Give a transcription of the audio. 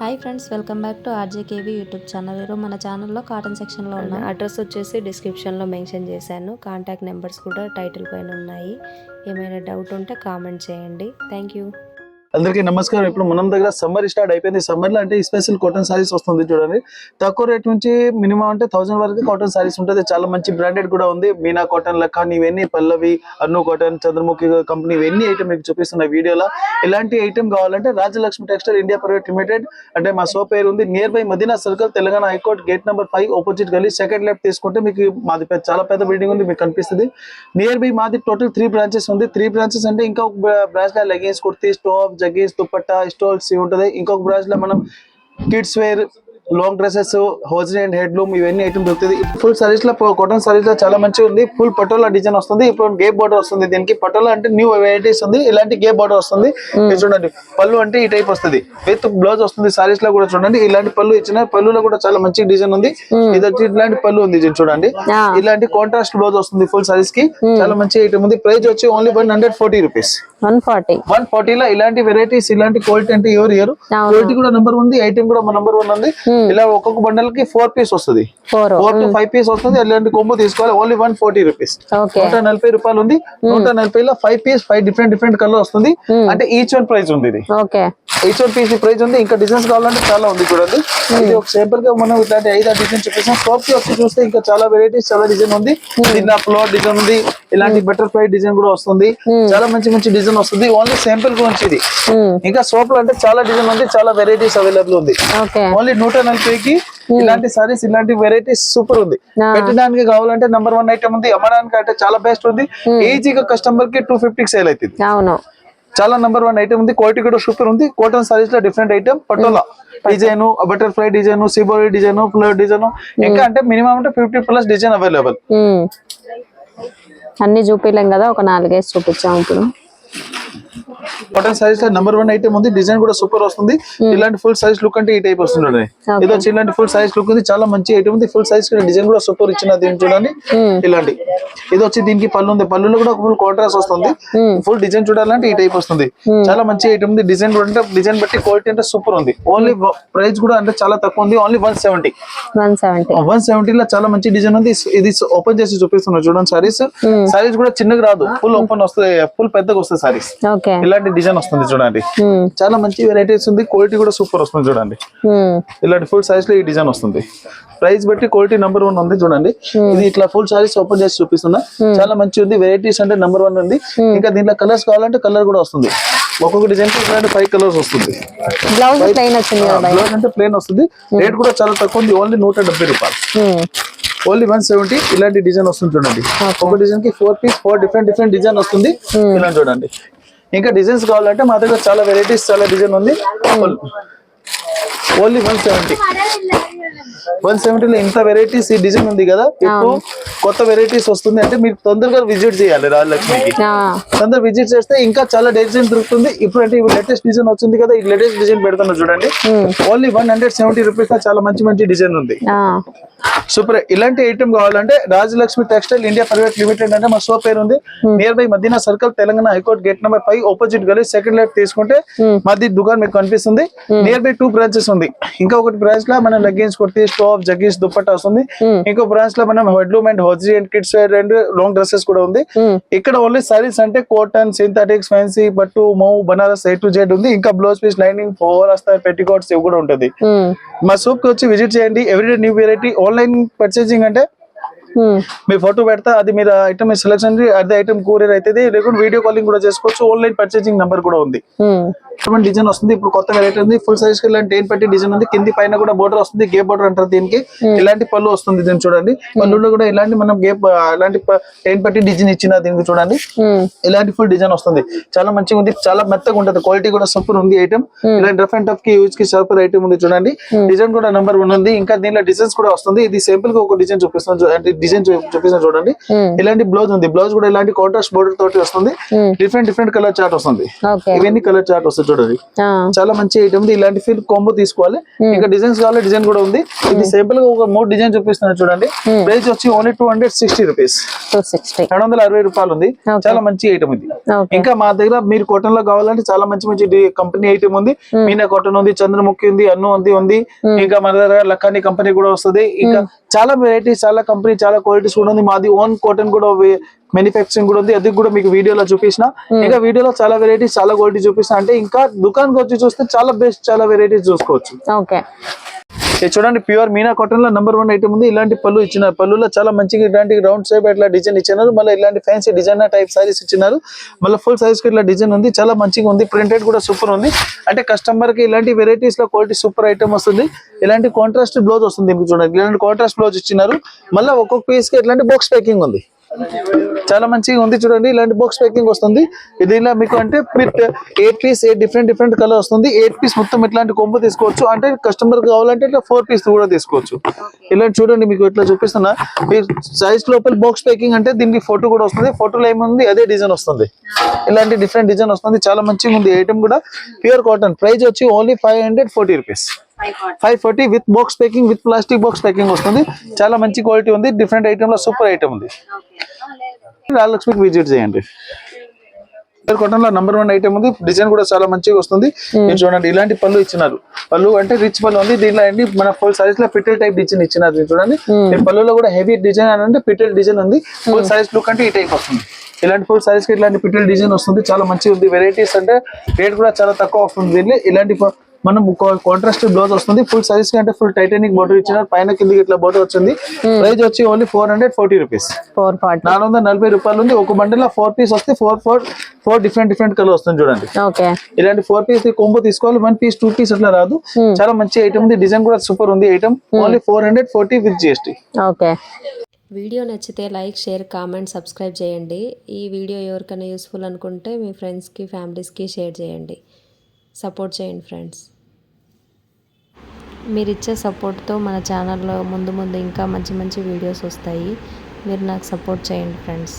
Hi friends, welcome back to RJKV YouTube channel. ఈరోజు మన ఛానల్లో కాటన్ సెక్షన్లో ఉన్న అడ్రస్ వచ్చేసి డిస్క్రిప్షన్లో మెన్షన్ చేశాను. కాంటాక్ట్ నెంబర్స్ కూడా టైటిల్ పైన ఉన్నాయి. ఏమైనా డౌట్ ఉంటే కామెంట్ చేయండి. Thank you. అందరికీ నమస్కారం. ఇప్పుడు మనం దగ్గర సమ్మర్ స్టార్ట్ అయిపోయింది. సమ్మర్ లో అంటే స్పెషల్ కాటన్ సారీస్ వస్తుంది చూడండి. తక్కువ రేట్ నుంచి మినిమం అంటే 1000 వరకు కాటన్ సారీస్ ఉంటుంది. చాలా మంచి బ్రాండెడ్ కూడా ఉంది. మీనా కాటన్ లెక్క ఇవన్నీ పల్లవి, అన్ను కాటన్, చంద్రముఖి కంపెనీ ఇవన్నీ ఐటమ్ మీకు చూపిస్తున్న వీడియోలో. ఇలాంటి ఐటమ్ కావాలంటే Rajalakshmi textile India private limited అంటే మా షాప్ పేరు ఉంది. Near by Madina circle, Telangana high court, gate number 5 opposite గల్లీ, సెకండ్ లెఫ్ట్ తీసుకుంటే మీకు మాది చాలా పెద్ద బిల్డింగ్ ఉంది, మీకు కనిపిస్తుంది. నియర్ బై మాది టోటల్ 3 బ్రాంచెస్ ఉంది. 3 బ్రాంచెస్ అంటే ఇంకా ఒక బ్రాంచ్ లో లెగిన్స్, కుర్తీ, స్టోప్, జగ్గీస్, దుపట్టా, స్టోల్స్ ఉంటుంది. ఇంకొక బ్రాంచ్ లో మనం kids wear, long dresses, hosiery and handloom ఇవన్నీ ఐటమ్ దొరుకుతుంది. ఫుల్ సారీస్ లో కాటన్ సారీస్ లో చాలా మంచిగా ఉంది. ఫుల్ పటోలా డిజైన్ వస్తుంది. ఇప్పుడు గేప్ బార్డర్ వస్తుంది. దీనికి పటోలా అంటే న్యూ వెరైటీస్ ఉంది. ఇలాంటి గేప్ బార్డర్ వస్తుంది. చూడండి, పళ్ళు అంటే ఈ టైప్ వస్తుంది. విత్ బ్లౌజ్ వస్తుంది. సారీస్ లో కూడా చూడండి ఇలాంటి పళ్ళు ఇచ్చిన. పళ్ళులో కూడా చాలా మంచి డిజైన్ ఉంది. ఇది వచ్చి ఇలాంటి పళ్ళు ఉంది చూడండి. ఇలాంటి కాంట్రాస్ట్ బ్లౌజ్ వస్తుంది ఫుల్ సారీస్ కి. చాలా మంచి ఐటమ్ ఉంది. ప్రైస్ వచ్చి ఓన్లీ 140 రూపీస్. 140 లో ఇలాంటి వెరైటీస్, ఇలాంటి క్వాలిటీ అంటే ఎవరు క్వాలిటీ కూడా నెంబర్ ఉంది. ఐటమ్ కూడా నెంబర్ 1 ఉంది. ఇలా ఒక్కొక్క బండల్ కి 4 పీస్ వస్తుంది. 4 to 5 పీస్ వస్తుంది. ఇలాంటి కొంబో తీసుకోవాలి. Only 140 rupees. 140 రూపాయలు ఉంది. 140 లో 5 పీస్, 5 డిఫరెంట్ కలర్ వస్తుంది. అంటే ఈచ్ వన్ ప్రైస్ ఉంది. ఇది ఈచ్ వన్ పీస్ ప్రైస్ ఉంది. ఇంకా డిజైన్స్ కావాలంటే చాలా ఉంది చూడండి. ఇది ఒక సింపుల్ గా మనం ఇట్లాంటి 5 డిజైన్ చూపిస్తాం. షాప్ కి వచ్చి చూస్తే ఇంకా చాలా వెరైటీస్, చాలా డిజైన్ ఉంది. దీంట్లో ఫ్లోర్ డిజైన్ ఉంది. ఇలాంటి బటర్ఫ్లై డిజైన్ కూడా వస్తుంది. చాలా మంచి డిజైన్ వస్తుంది. ఓన్లీ సింపుల్ గురించి ఇది. ఇంకా షాప్ లో అంటే చాలా డిజైన్ ఉంది, చాలా వెరైటీస్ అవైలబుల్ ఉంది. ఓన్లీ 140 కి ఇలాంటి సారీస్, ఇలాంటి వెరైటీస్ సూపర్ ఉంది. పెట్టడానికి కావాలంటే నెంబర్ 1 ఐటమ్ ఉంది. అమ్మడానికి అంటే చాలా బెస్ట్ ఉంది. ఈజీగా కస్టమర్ కి 250 సేల్ అవుతుంది. చాలా నెంబర్ 1 ఐటమ్ ఉంది. క్వాలిటీ కూడా సూపర్ ఉంది. కాటన్ సారీస్ లో different item, patola design, butterfly design, shibori design, flower design, ఇంకా అంటే మినిమం అంటే 50+ డిజైన్ అవైలబుల్. అన్ని చూపించలేం కదా, ఒక 4-5 చూపించాము. ఇప్పుడు కాటన్ సారీస్ లో నెంబర్ 1 ఐటమ్ ఉంది. డిజైన్ కూడా సూపర్ వస్తుంది. ఇలాంటి ఫుల్ సైజ్ లుక్ అంటే ఈ టైప్ వస్తుంది. ఇది వచ్చి ఇలాంటి ఫుల్ సైజ్ లుక్ ఉంది. చాలా మంచి ఐటమ్ ఉంది. ఫుల్ సైజ్ డిజైన్ కూడా సూపర్ ఇచ్చిన. దీన్ని చూడండి ఇలాంటి. ఇది వచ్చి దీనికి పళ్ళు ఉంది. పళ్ళులో కూడా ఫుల్ కాంట్రాస్ట్ వస్తుంది. ఫుల్ డిజైన్ చూడాలంటే ఈ టైప్ వస్తుంది. చాలా మంచి ఐటమ్ ఉంది. డిజైన్ కూడా అంటే డిజైన్ బట్టి క్వాలిటీ అంటే సూపర్ ఉంది. ఓన్లీ ప్రైస్ కూడా అంటే చాలా తక్కువ ఉంది. ఓన్లీ 170 లో చాలా మంచి డిజైన్ ఉంది. ఇది ఓపెన్ చేసి చూపిస్తున్నా చూడండి. సారీస్ కూడా చిన్నగా రాదు, ఫుల్ ఓపెన్ వస్తుంది, ఫుల్ పెద్దగా వస్తుంది సారీస్. ఇలాంటి డిజైన్ వస్తుంది చూడండి. చాలా మంచి వెరైటీస్ ఉంది. క్వాలిటీ కూడా సూపర్ వస్తుంది చూడండి. ఇలాంటి ఫుల్ సైజ్ లో ఈ డిజైన్ వస్తుంది. ప్రైస్ బట్టి క్వాలిటీ నెంబర్ 1 ఉంది చూడండి. ఇది ఇట్లా ఫుల్ సారీస్ ఓపెన్ చేసి చూపిస్తున్నా. చాలా మంచి ఉంది. వెరైటీస్ అంటే నెంబర్ 1 ఉంది. ఇంకా దీంట్లో కలర్స్ కావాలంటే కలర్ కూడా వస్తుంది. ఒక్కొక్క డిజైన్ కి ఇలాంటి 5 కలర్స్ వస్తుంది. బ్లౌజ్ అంటే ప్లెయిన్ వస్తుంది. రేట్ కూడా చాలా తక్కువ ఉంది. ఓన్లీ 170 రూపాయలు. ఓన్లీ 170. ఇలాంటి డిజైన్ వస్తుంది చూడండి. ఒక డిజైన్ కి 4 పీస్, 4 డిఫరెంట్ డిజైన్ వస్తుంది. ఇలా చూడండి. ఇంకా డిజైన్స్ కావాలంటే మా దగ్గర చాలా వెరైటీస్, చాలా డిజైన్ ఉంది. ఓన్లీ 170 లో ఇంత వెరైటీస్, ఈ డిజైన్ ఉంది కదా. ఇప్పుడు కొత్త వెరైటీస్ వస్తుంది అంటే మీరు తొందరగా విజిట్ చేయాలి రాజలక్ష్మికి. తొందరగా విజిట్ చేస్తే ఇంకా చాలా డిజైన్ దొరుకుతుంది. ఇప్పుడు అంటే లేటెస్ట్ డిజైన్ వచ్చింది కదా, ఈ లేటెస్ట్ డిజైన్ పెడుతున్నా చూడండి. ఓన్లీ 170 రూపీస్ లో చాలా మంచి డిజైన్ ఉంది. సూపర్. ఇలాంటి ఐటమ్ కావాలంటే Rajalakshmi textile India private limited అంటే మా షాప్ పేరు ఉంది. Near by Madina circle, Telangana high court, gate number 5 opposite గల్లీ, సెకండ్ లెఫ్ట్ తీసుకుంటే మాది దుకాణం మీకు కనిపిస్తుంది. నియర్ బై 2 బ్రాంచెస్ ఉంది. ఇంకా ఒకటి బ్రాంచ్ లో మనం లెగ్గిన్స్, కుర్తీ, స్టోప్, జగ్గీస్, దుపట్టా వస్తుంది. ఇంకో బ్రాంచ్ లో మనం handloom and hosiery and kids wear and long dresses కూడా ఉంది. ఇక్కడ ఓన్లీ సారీస్ అంటే కాటన్, సింథటిక్స్, ఫ్యాన్సీ, పట్టు, మౌ, బనారస్ A to Z ఉంది. ఇంకా బ్లౌజ్ పీస్, లైనింగ్, ఓవర్ వస్తాయి, పెట్టికోట్స్ ఇవి కూడా ఉంటుంది. మా షాప్ కి వచ్చి విజిట్ చేయండి. Everyday new variety. Online purchasing అంటే మీ ఫోటో పెడతా, అది మీరు ఐటమ్ సెలెక్షన్, అదే ఐటమ్ కూరియర్ అవుతుంది. లేకుంటే వీడియో కాలింగ్ కూడా చేసుకోవచ్చు. ఆన్లైన్ పర్చేసింగ్ నెంబర్ కూడా ఉంది. డిజైన్ వస్తుంది. ఇప్పుడు కొత్త వెరైటీ ఉంది. ఫుల్ సైజ్ కి ఇలాంటి 10 పట్టి డిజైన్ ఉంది. కింది పైన కూడా బోర్డర్ వస్తుంది. గేప్ బోర్డర్ అంటారు దీనికి. ఇలాంటి పళ్ళు వస్తుంది. దీన్ని చూడండి. పళ్ళులో కూడా ఇలాంటి మనం గేప్, ఇలాంటి 10 పట్టి డిజైన్ ఇచ్చిన దీనికి చూడండి. ఇలాంటి ఫుల్ డిజైన్ వస్తుంది. చాలా మంచిగా ఉంది. చాలా మెత్తగా ఉంటుంది. క్వాలిటీ కూడా సూపర్ ఉంది ఐటమ్. ఇలాంటి రఫ్ అండ్ టఫ్ కి యూజ్ కి సూపర్ ఐటమ్ ఉంది చూడండి. డిజైన్ కూడా నెంబర్ 1 ఉంది. ఇంకా దీనిలో డిజైన్స్ కూడా వస్తుంది. ఇది సింపుల్ గా ఒక డిజైన్ చూపిస్తాను. డిజైన్ చూపిస్తాను చూడండి. ఇలాంటి బ్లౌజ్ ఉంది, బ్లౌజ్ కూడా ఇలాంటి కాంట్రాస్ట్ బోర్డర్ తోటి వస్తుంది. డిఫరెంట్ కలర్ చార్ట్ వస్తుంది. ఇవన్నీ కలర్ చార్ట్ వస్తుంది చూడండి. చాలా మంచి ఐటమ్ ఉంది. ఇలాంటి ఫీల్ కాంబో తీసుకోవాలి. ఇంకా డిజైన్స్ కావాలి, డిజైన్ కూడా ఉంది. ఇది సింపుల్ గా ఒక 3 డిజైన్ చూపిస్తున్నాను చూడండి. ప్రైస్ వచ్చి ఓన్లీ 260 రూపీస్, 260 రూపాయలు ఉంది. చాలా మంచి ఐటమ్ ఇది. ఇంకా మా దగ్గర మీరు కాటన్ లో కావాలంటే చాలా మంచి కంపెనీ ఐటమ్ ఉంది. మీనా కాటన్ ఉంది, చంద్రముఖి ఉంది, అన్ను ఉంది. ఇంకా మన దగ్గర లఖానీ కంపెనీ కూడా వస్తుంది. ఇంకా చాలా వెరైటీస్, చాలా కంపెనీ, చాలా క్వాలిటీస్ కూడా ఉంది. మాది ఓన్ కాటన్ కూడా మ్యానుఫ్యాక్చరింగ్ కూడా ఉంది. అది కూడా మీకు వీడియోలో చూపించిన. ఇంకా వీడియోలో చాలా వెరైటీస్, చాలా క్వాలిటీ చూపిస్తా. అంటే ఇంకా దుకాణానికి వచ్చి చూస్తే చాలా బెస్ట్, చాలా వెరైటీస్ చూసుకోవచ్చు. ఇది చూడండి, ప్యూర్ మీనా కాటన్ లో నెంబర్ 1 ఐటమ్ ఉంది. ఇలాంటి పళ్ళు ఇచ్చినారు. పళ్ళులో చాలా మంచిగా ఇలాంటి రౌండ్ షేప్ ఇట్లా డిజైన్ ఇచ్చినారు. మళ్ళీ ఇలాంటి ఫ్యాన్సీ డిజైనర్ టైప్ సారీస్ ఇచ్చినారు. మళ్ళీ ఫుల్ సైజ్ కి ఇట్లా డిజైన్ ఉంది. చాలా మంచిగా ఉంది. ప్రింటెడ్ కూడా సూపర్ ఉంది. అంటే కస్టమర్ కి ఇలాంటి వెరైటీస్ లో క్వాలిటీ సూపర్ ఐటమ్ వస్తుంది. ఇలాంటి కాంట్రాస్ట్ బ్లౌజ్ వస్తుంది. చూడండి, ఇలాంటి కాంట్రాస్ట్ బ్లౌజ్ ఇచ్చినారు. మళ్ళీ ఒక్కొక్క పీస్ కి ఇట్లాంటి బాక్స్ ప్యాకింగ్ ఉంది. చాలా మంచిగా ఉంది. చూడండి, ఇలాంటి బాక్స్ ప్యాకింగ్ వస్తుంది. ఇది ఇలా మీకు అంటే 8 పీస్, 8 డిఫరెంట్ కలర్ వస్తుంది. 8 పీస్ మొత్తం ఇట్లాంటి కొంపు తీసుకోవచ్చు. అంటే కస్టమర్ కావాలంటే ఇట్లా 4 పీస్ కూడా తీసుకోవచ్చు. ఇలాంటి చూడండి, మీకు ఇట్లా చూపిస్తున్నా. మీరు సైజ్ లోపల బాక్స్ ప్యాకింగ్ అంటే దీనికి ఫోటో కూడా వస్తుంది. ఫోటోలో ఏముంది అదే డిజైన్ వస్తుంది. ఇలాంటి డిఫరెంట్ డిజైన్ వస్తుంది. చాలా మంచిగా ఉంది. ఐటమ్ కూడా ప్యూర్ కాటన్. ప్రైస్ వచ్చి only 540 rupees, 540 with box packing, with plastic box packing వస్తుంది. చాలా మంచి క్వాలిటీ ఉంది. డిఫరెంట్ ఐటమ్ లో సూపర్ ఐటమ్ ఉంది. రాజలక్ష్మికి విజిట్ చేయండి. కాటన్ లో నెంబర్ 1 ఐటమ్ ఉంది. డిజైన్ కూడా చాలా మంచిగా వస్తుంది. మీరు చూడండి, ఇలాంటి పళ్ళు ఇచ్చినారు. పళ్ళు అంటే రిచ్ పళ్ళు ఉంది. దీంట్లో అండి మన ఫుల్ సైజ్ లో పిటల్ టైప్ డిజైన్ ఇచ్చినారు. చూడండి, పళ్ళులో కూడా హెవీ డిజైన్ అని అంటే పిటల్ డిజైన్ ఉంది. ఫుల్ సైజ్ లుక్ అంటే ఈ టైప్ వస్తుంది. ఇలాంటి ఫుల్ సైజ్ కి ఇలాంటి పిటల్ డిజైన్ వస్తుంది. చాలా మంచిగా ఉంది. వెరైటీస్ అంటే రేట్ కూడా చాలా తక్కువ వస్తుంది. దీనిలో ఇలాంటి మనం కాంట్రాస్ట్ బ్లౌజ్ వస్తుంది. ఫుల్ సైజ్ కి అంటే ఫుల్ టైటానిక్ బోర్డర్ ఇచ్చినారు. పైన కిందకి ఇట్లా బోర్డర్ వచ్చింది. ప్రైస్ వచ్చి ఓన్లీ 440 రూపీస్, 440 రూపాయలు ఉంది. ఒక బండిల్ 4 పీస్ వస్తే 4 డిఫరెంట్ కలర్ వస్తుంది. చూడండి, ఇలాంటి 4 పీస్ కొంబో తీసుకోవాలి. 1 పీస్ 2 పీస్ అట్లా రాదు. చాలా మంచి ఐటమ్ ఉంది. డిజైన్ కూడా సూపర్ ఉంది. Item only 440 with GST. Video నచ్చితే లైక్, షేర్, కామెంట్, సబ్స్క్రైబ్ చేయండి. ఈ వీడియో ఎవరికైనా యూస్ఫుల్ అనుకుంటే మీ ఫ్రెండ్స్కి, ఫ్యామిలీస్కి షేర్ చేయండి. సపోర్ట్ చేయండి ఫ్రెండ్స్. మీరు ఇచ్చే సపోర్ట్తో మన ఛానల్లో ముందు ఇంకా మంచి వీడియోస్ వస్తాయి. మీరు నాకు సపోర్ట్ చేయండి ఫ్రెండ్స్.